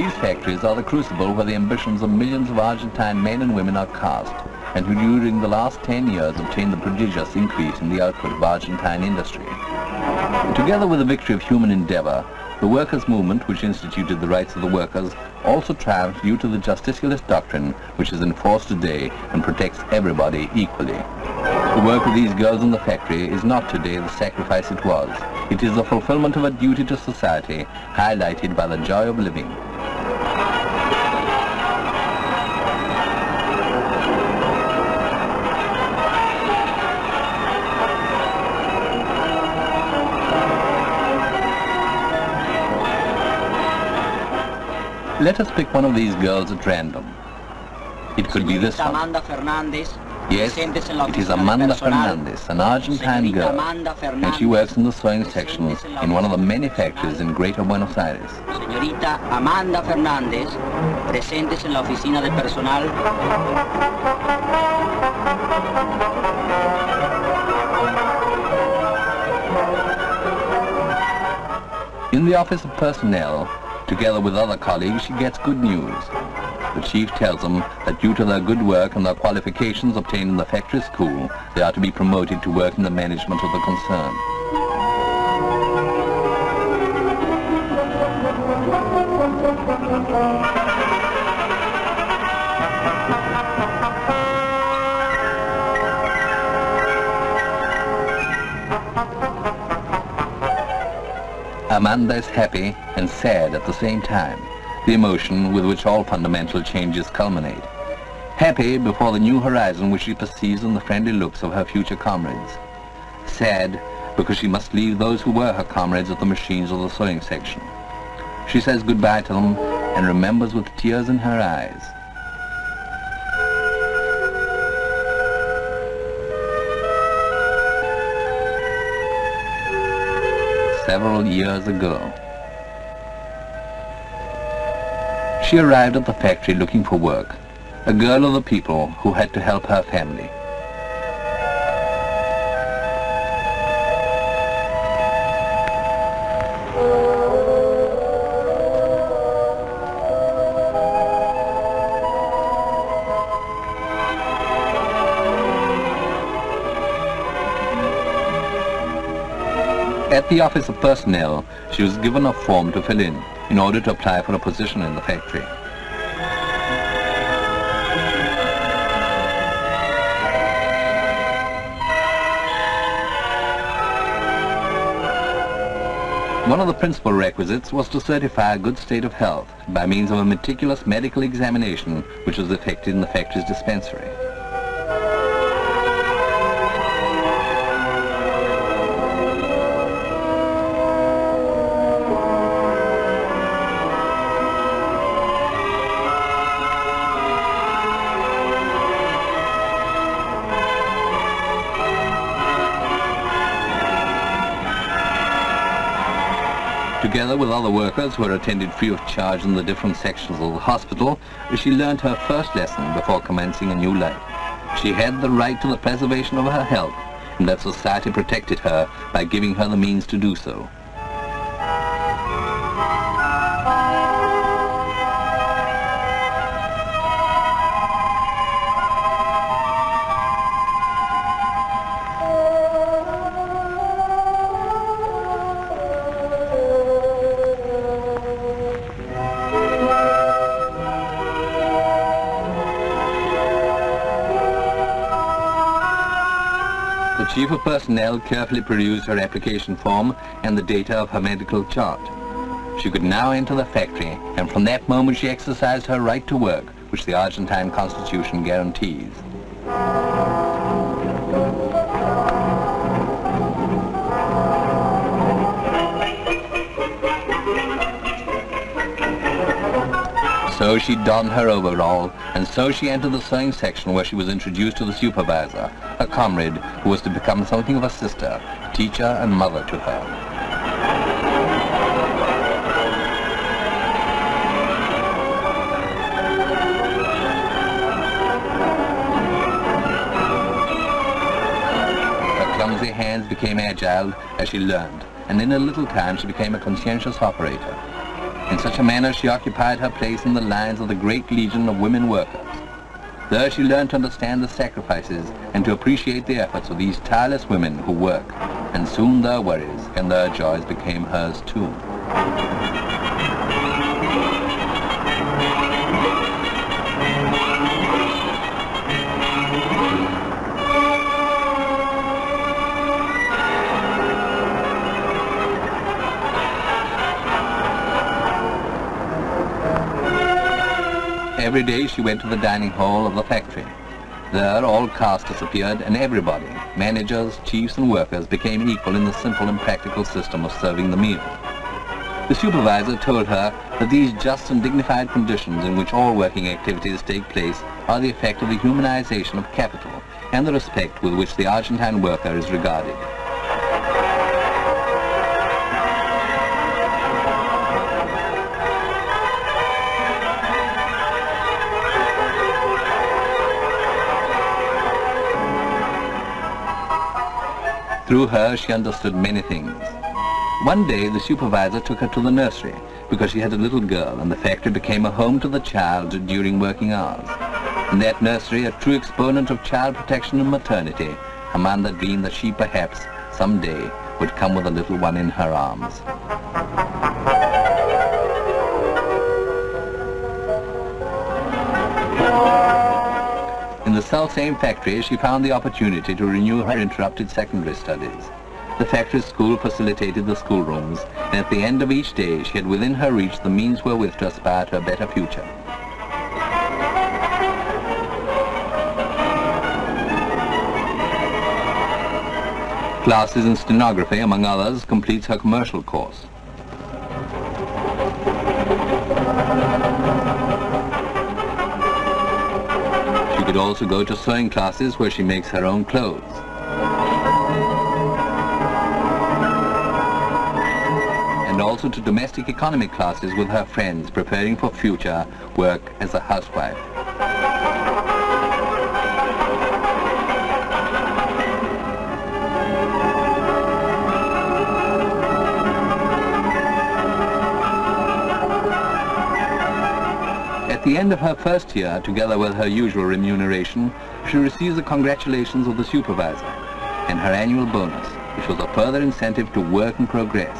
These factories are the crucible where the ambitions of millions of Argentine men and women are cast, and who during the last 10 years obtained the prodigious increase in the output of Argentine industry. Together with the victory of human endeavor, the workers' movement, which instituted the rights of the workers, also triumphed due to the justicialist doctrine which is enforced today and protects everybody equally. The work of these girls in the factory is not today the sacrifice it was. It is the fulfillment of a duty to society, highlighted by the joy of living. Let us pick one of these girls at random. It could be this one. Yes, it is Amanda Fernandez, an Argentine girl, and she works in the sewing section in one of the many factories in Greater Buenos Aires. Señorita Amanda Fernández, presentes en la oficina del personal. In the office of personnel, together with other colleagues, she gets good news. The chief tells them that due to their good work and their qualifications obtained in the factory school, they are to be promoted to work in the management of the concern. Amanda is happy and sad at the same time, the emotion with which all fundamental changes culminate. Happy before the new horizon which she perceives in the friendly looks of her future comrades. Sad because she must leave those who were her comrades at the machines of the sewing section. She says goodbye to them and remembers with tears in her eyes. Several years ago. She arrived at the factory looking for work, a girl of the people who had to help her family. At the office of personnel, she was given a form to fill in order to apply for a position in the factory. One of the principal requisites was to certify a good state of health by means of a meticulous medical examination which was effected in the factory's dispensary. Together with other workers who are attended free of charge in the different sections of the hospital, she learned her first lesson before commencing a new life. She had the right to the preservation of her health, and that society protected her by giving her the means to do so. The Chief of Personnel carefully perused her application form and the data of her medical chart. She could now enter the factory, and from that moment she exercised her right to work, which the Argentine Constitution guarantees. So she donned her overall, and so she entered the sewing section where she was introduced to the supervisor, a comrade who was to become something of a sister, teacher and mother to her. Her clumsy hands became agile as she learned, and in a little time she became a conscientious operator. In such a manner she occupied her place in the lines of the great legion of women workers. There she learned to understand the sacrifices and to appreciate the efforts of these tireless women who work, and soon their worries and their joys became hers too. Every day she went to the dining hall of the factory. There all caste disappeared and everybody, managers, chiefs and workers, became equal in the simple and practical system of serving the meal. The supervisor told her that these just and dignified conditions in which all working activities take place are the effect of the humanization of capital and the respect with which the Argentine worker is regarded. Through her, she understood many things. One day, the supervisor took her to the nursery because she had a little girl, and the factory became a home to the child during working hours. In that nursery, a true exponent of child protection and maternity, Amanda dreamed that she perhaps, some day, would come with a little one in her arms. In the self-same factory, she found the opportunity to renew her interrupted secondary studies. The factory school facilitated the schoolrooms, and at the end of each day, she had within her reach the means wherewith to aspire to a better future. Classes in stenography, among others, completes her commercial course. She could also go to sewing classes where she makes her own clothes. And also to domestic economy classes with her friends, preparing for future work as a housewife. At the end of her first year, together with her usual remuneration, she receives the congratulations of the supervisor and her annual bonus, which was a further incentive to work and progress.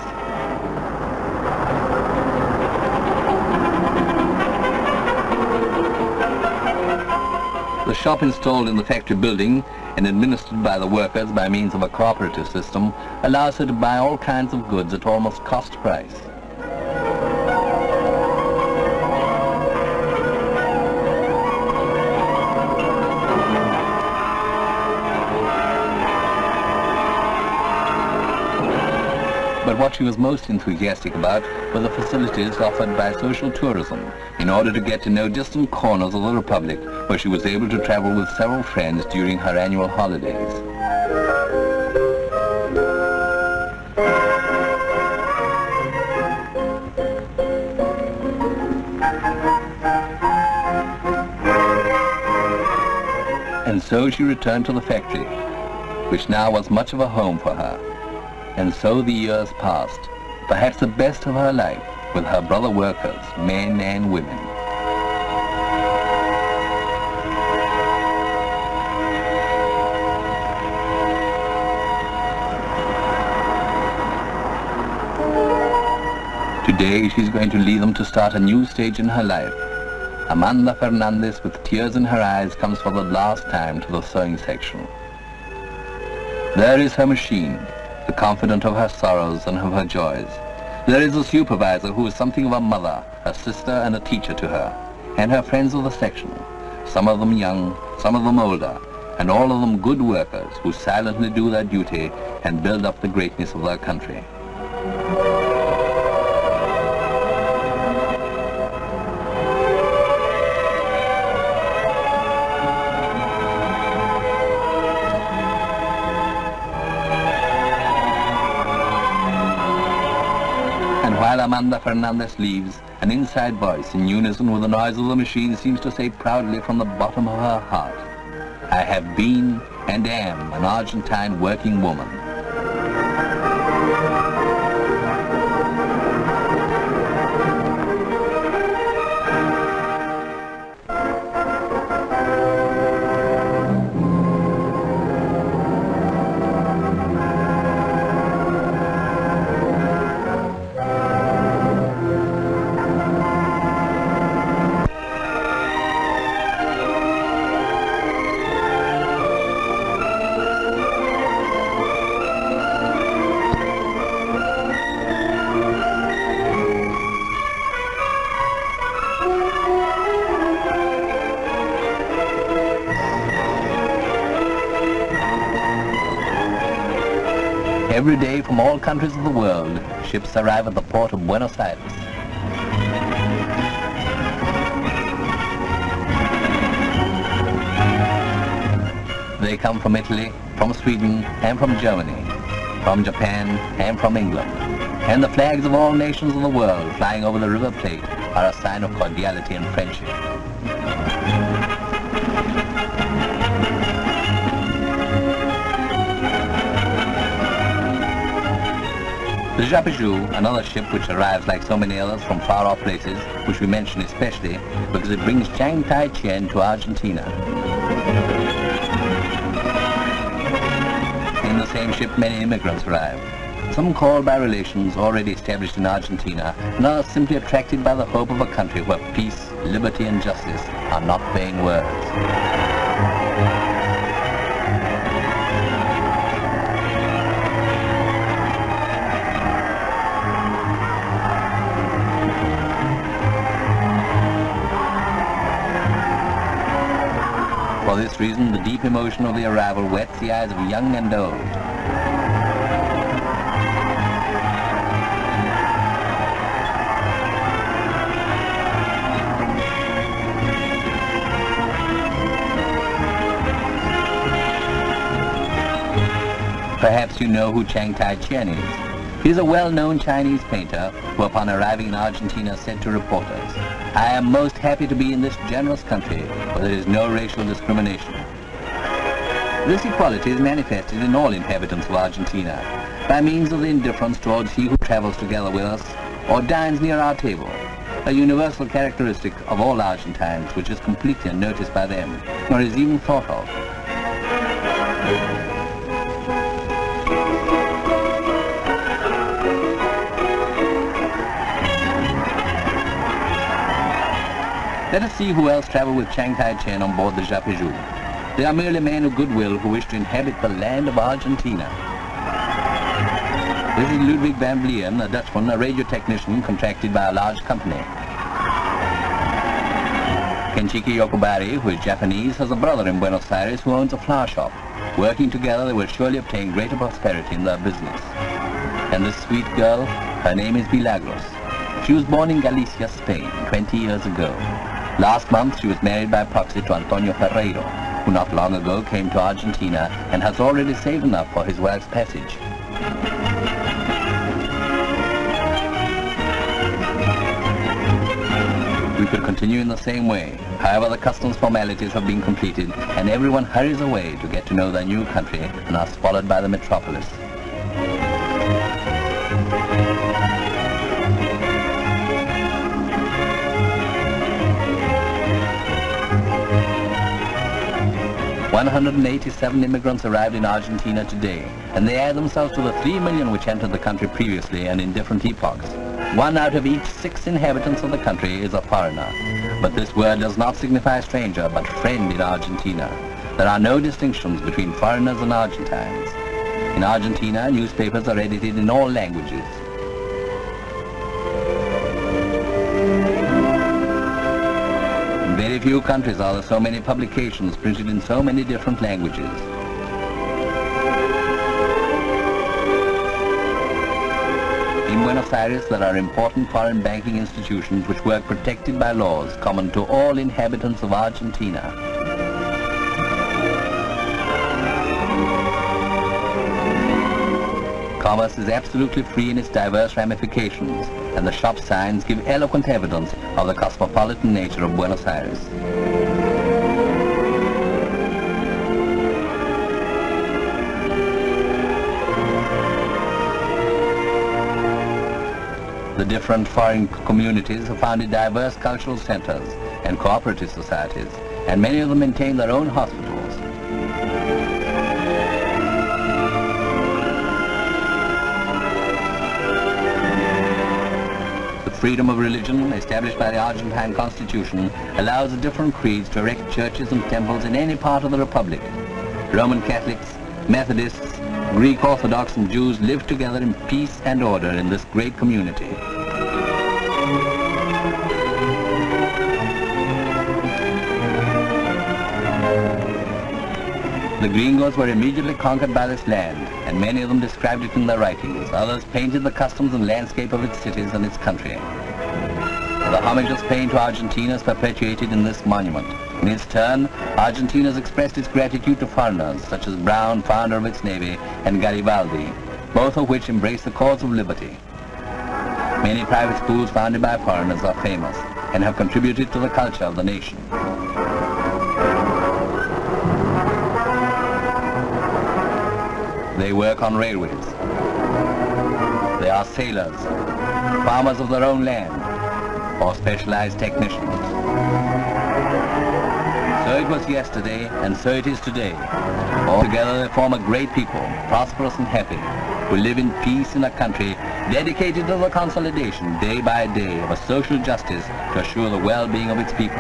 The shop installed in the factory building and administered by the workers by means of a cooperative system allows her to buy all kinds of goods at almost cost price. But what she was most enthusiastic about were the facilities offered by social tourism in order to get to know distant corners of the Republic where she was able to travel with several friends during her annual holidays. And so she returned to the factory, which now was much of a home for her. And so the years passed, perhaps the best of her life, with her brother workers, men and women. Today she's going to lead them to start a new stage in her life. Amanda Fernandez, with tears in her eyes, comes for the last time to the sewing section. There is her machine, the confidant of her sorrows and of her joys. There is a supervisor who is something of a mother, a sister and a teacher to her, and her friends of the section, some of them young, some of them older, and all of them good workers who silently do their duty and build up the greatness of their country. While Amanda Fernandez leaves, an inside voice in unison with the noise of the machine seems to say proudly from the bottom of her heart, "I have been and am an Argentine working woman." Every day from all countries of the world, ships arrive at the port of Buenos Aires. They come from Italy, from Sweden, and from Germany, from Japan, and from England. And the flags of all nations of the world flying over the River Plate are a sign of cordiality and friendship. The Japiju, another ship which arrives like so many others from far-off places, which we mention especially because it brings Chiang Tai-chien to Argentina. In the same ship many immigrants arrive, some called by relations already established in Argentina, and others simply attracted by the hope of a country where peace, liberty and justice are not vain words. For this reason, the deep emotion of the arrival wets the eyes of young and old. Perhaps you know who Chiang Tai-chien is. He is a well-known Chinese painter who, upon arriving in Argentina, said to reporters, "I am most happy to be in this generous country where there is no racial discrimination." This equality is manifested in all inhabitants of Argentina by means of the indifference towards he who travels together with us or dines near our table, a universal characteristic of all Argentines which is completely unnoticed by them, nor is even thought of. Let us see who else travel with Chiang Tai-chien on board the Japiju. They are merely men of goodwill who wish to inhabit the land of Argentina. This is Ludwig van Vlieren, a Dutchman, a radio technician contracted by a large company. Kenshiki Yokobari, who is Japanese, has a brother in Buenos Aires who owns a flower shop. Working together, they will surely obtain greater prosperity in their business. And this sweet girl, her name is Milagros. She was born in Galicia, Spain, 20 years ago. Last month, she was married by proxy to Antonio Ferreiro, who not long ago came to Argentina and has already saved enough for his wife's passage. We could continue in the same way. However, the customs formalities have been completed and everyone hurries away to get to know their new country and are swallowed by the metropolis. "187 immigrants arrived in Argentina today, and they add themselves to the 3 million which entered the country previously and in different epochs. 1 out of each 6 inhabitants of the country is a foreigner. But this word does not signify stranger, but friend in Argentina. There are no distinctions between foreigners and Argentines. In Argentina, newspapers are edited in all languages. In very few countries are there so many publications printed in so many different languages. In Buenos Aires, there are important foreign banking institutions which work protected by laws common to all inhabitants of Argentina. Commerce is absolutely free in its diverse ramifications, and the shop signs give eloquent evidence of the cosmopolitan nature of Buenos Aires. The different foreign communities have founded diverse cultural centers and cooperative societies, and many of them maintain their own hospitals. The freedom of religion, established by the Argentine Constitution, allows the different creeds to erect churches and temples in any part of the Republic. Roman Catholics, Methodists, Greek Orthodox and Jews live together in peace and order in this great community. The gringos were immediately conquered by this land, and and many of them described it in their writings. Others painted the customs and landscape of its cities and its country. The homage of Spain to Argentina is perpetuated in this monument. In its turn, Argentina has expressed its gratitude to foreigners, such as Brown, founder of its navy, and Garibaldi, both of which embrace the cause of liberty. Many private schools founded by foreigners are famous and have contributed to the culture of the nation. They work on railways. They are sailors, farmers of their own land, or specialized technicians. So it was yesterday, and so it is today. Altogether they form a great people, prosperous and happy, who live in peace in a country dedicated to the consolidation, day by day, of a social justice to assure the well-being of its people.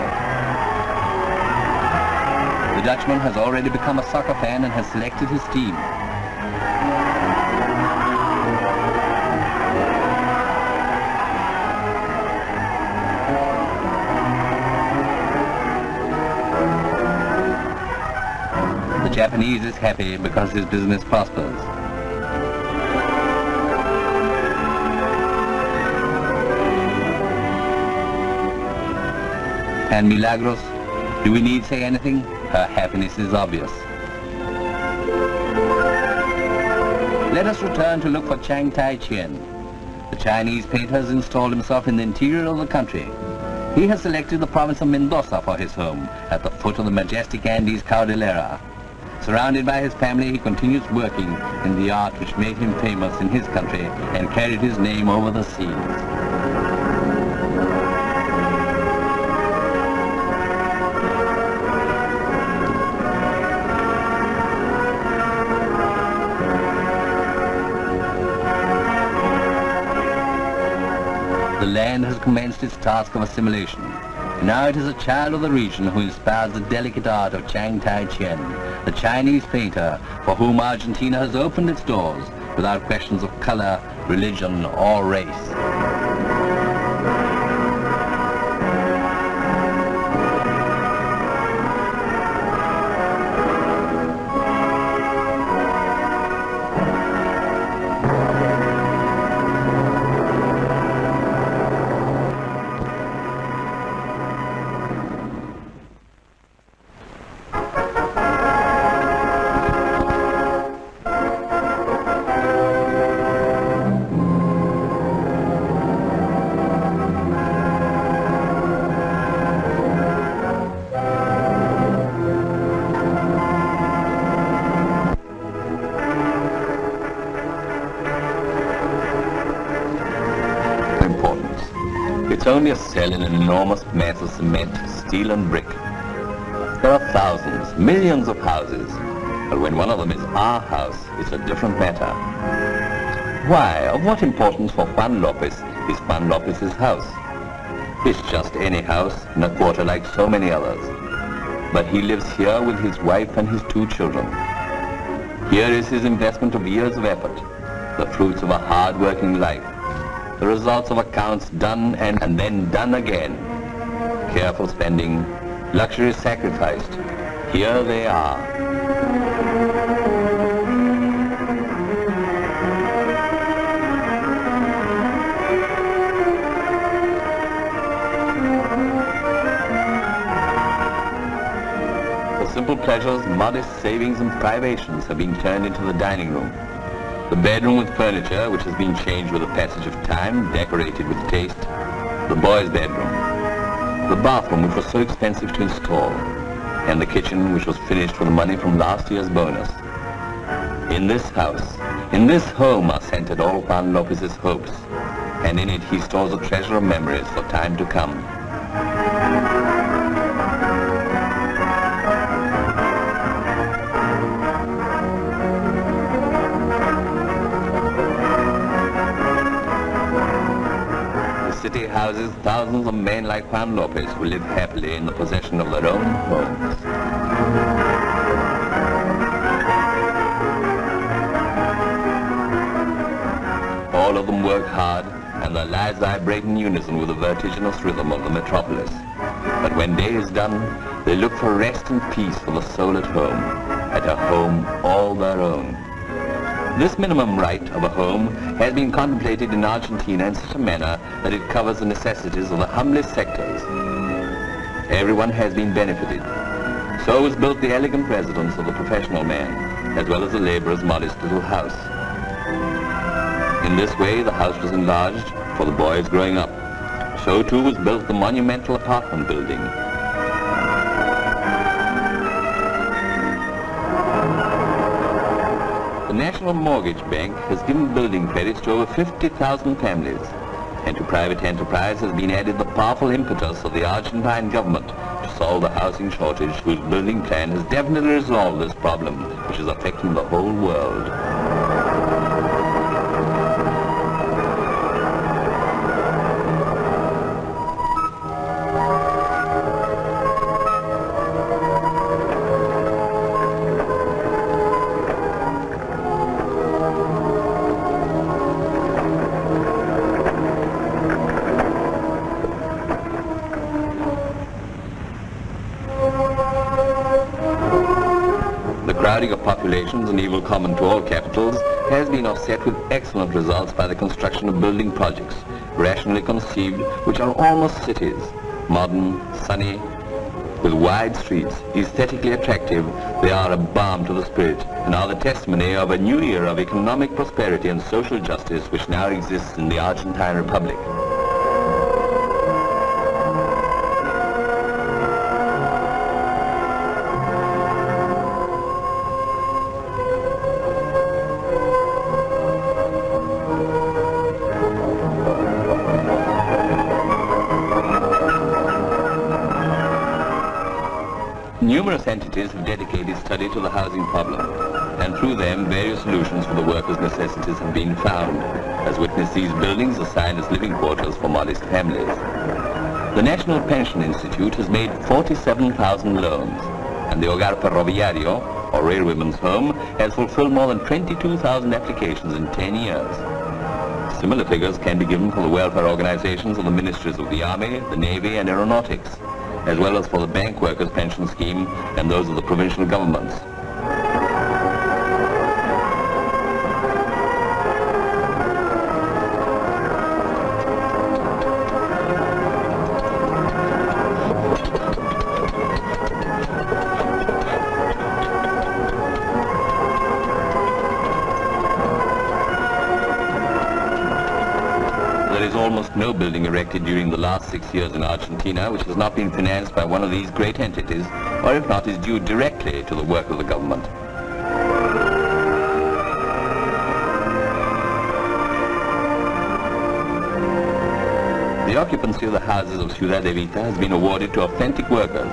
The Dutchman has already become a soccer fan and has selected his team. The Japanese is happy because his business prospers. And Milagros, do we need say anything? Her happiness is obvious. Let us return to look for Chiang Tai-chien. The Chinese painter has installed himself in the interior of the country. He has selected the province of Mendoza for his home, at the foot of the majestic Andes Cordillera. Surrounded by his family, he continues working in the art which made him famous in his country and carried his name over the seas. The land has commenced its task of assimilation. Now it is a child of the region who inspires the delicate art of Chiang Tai-chien, the Chinese painter for whom Argentina has opened its doors without questions of color, religion, or race. It's only a cell in an enormous mass of cement, steel and brick. There are thousands, millions of houses, but when one of them is our house, it's a different matter. Why, of what importance for Juan Lopez is Juan Lopez's house? It's just any house in a quarter like so many others. But he lives here with his wife and his 2 children. Here is his investment of years of effort, the fruits of a hard-working life, the results of accounts done and then done again. Careful spending, luxury sacrificed. Here they are. For simple pleasures, modest savings and privations have been turned into the dining room. The bedroom with furniture, which has been changed with the passage of time, decorated with taste. The boys' bedroom. The bathroom, which was so expensive to install. And the kitchen, which was finished with the money from last year's bonus. In this house, in this home are centered all Juan Lopez's hopes. And in it he stores a treasure of memories for time to come. The city houses thousands of men like Juan Lopez who live happily in the possession of their own homes. All of them work hard, and their lives vibrate in unison with the vertiginous rhythm of the metropolis. But when day is done, they look for rest and peace for the soul at home, at a home all their own. This minimum right of a home has been contemplated in Argentina in such a manner that it covers the necessities of the humblest sectors. Everyone has been benefited. So was built the elegant residence of the professional man, as well as the laborer's modest little house. In this way, the house was enlarged for the boys growing up. So too was built the monumental apartment building. The National Mortgage Bank has given building credits to over 50,000 families, and to private enterprise has been added the powerful impetus of the Argentine government to solve the housing shortage, whose building plan has definitely resolved this problem, which is affecting the whole world. The crowding of populations, an evil common to all capitals, has been offset with excellent results by the construction of building projects, rationally conceived, which are almost cities, modern, sunny, with wide streets, aesthetically attractive. They are a balm to the spirit and are the testimony of a new era of economic prosperity and social justice which now exists in the Argentine Republic. Numerous entities have dedicated study to the housing problem, and through them various solutions for the workers' necessities have been found, as witness these buildings assigned as living quarters for modest families. The National Pension Institute has made 47,000 loans, and the Hogar Ferroviario, or Railwayman's Home, has fulfilled more than 22,000 applications in 10 years. Similar figures can be given for the welfare organizations of the ministries of the Army, the Navy, and Aeronautics, as well as for the bank workers' pension scheme and those of the provincial governments. There is almost no building erected during the last 6 years in Argentina which has not been financed by one of these great entities, or if not, is due directly to the work of the government. The occupancy of the houses of Ciudad Evita has been awarded to authentic workers,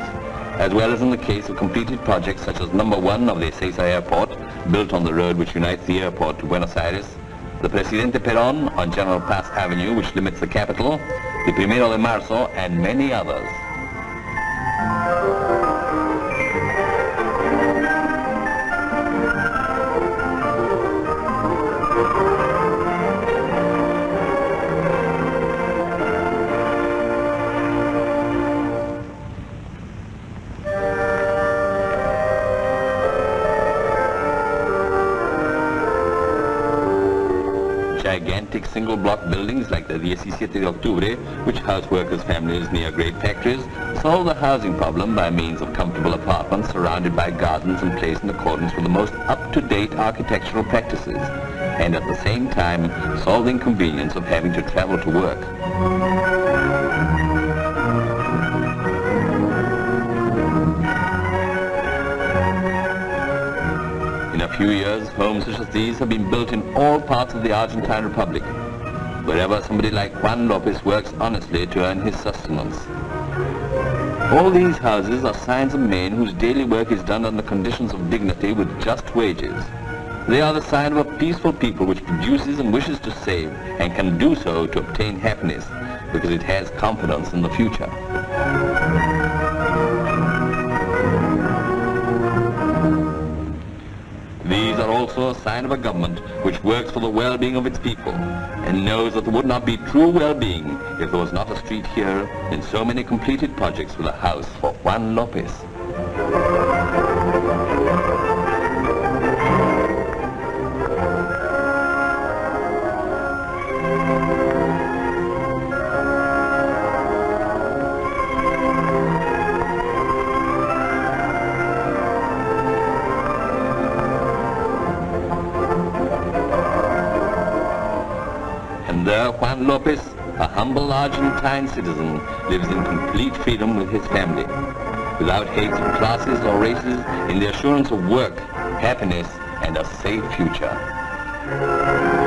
as well as in the case of completed projects such as number 1 of the Ezeiza Airport, built on the road which unites the airport to Buenos Aires, the Presidente Perón on General Paz Avenue, which limits the capital, the Primero de Marzo, and many others. Gigantic single-block buildings like the 17 de Octubre, which house workers' families near great factories, solve the housing problem by means of comfortable apartments surrounded by gardens and placed in accordance with the most up-to-date architectural practices, and at the same time solve the inconvenience of having to travel to work. In a few years, homes such as these have been built in all parts of the Argentine Republic, wherever somebody like Juan Lopez works honestly to earn his sustenance. All these houses are signs of men whose daily work is done under conditions of dignity with just wages. They are the sign of a peaceful people which produces and wishes to save, and can do so to obtain happiness, because it has confidence in the future. These are also a sign of a government which works for the well-being of its people, and knows that there would not be true well-being if there was not a street here in so many completed projects with a house for Juan Lopez. Señor Juan Lopez, a humble Argentine citizen, lives in complete freedom with his family, without hates of classes or races, in the assurance of work, happiness, and a safe future.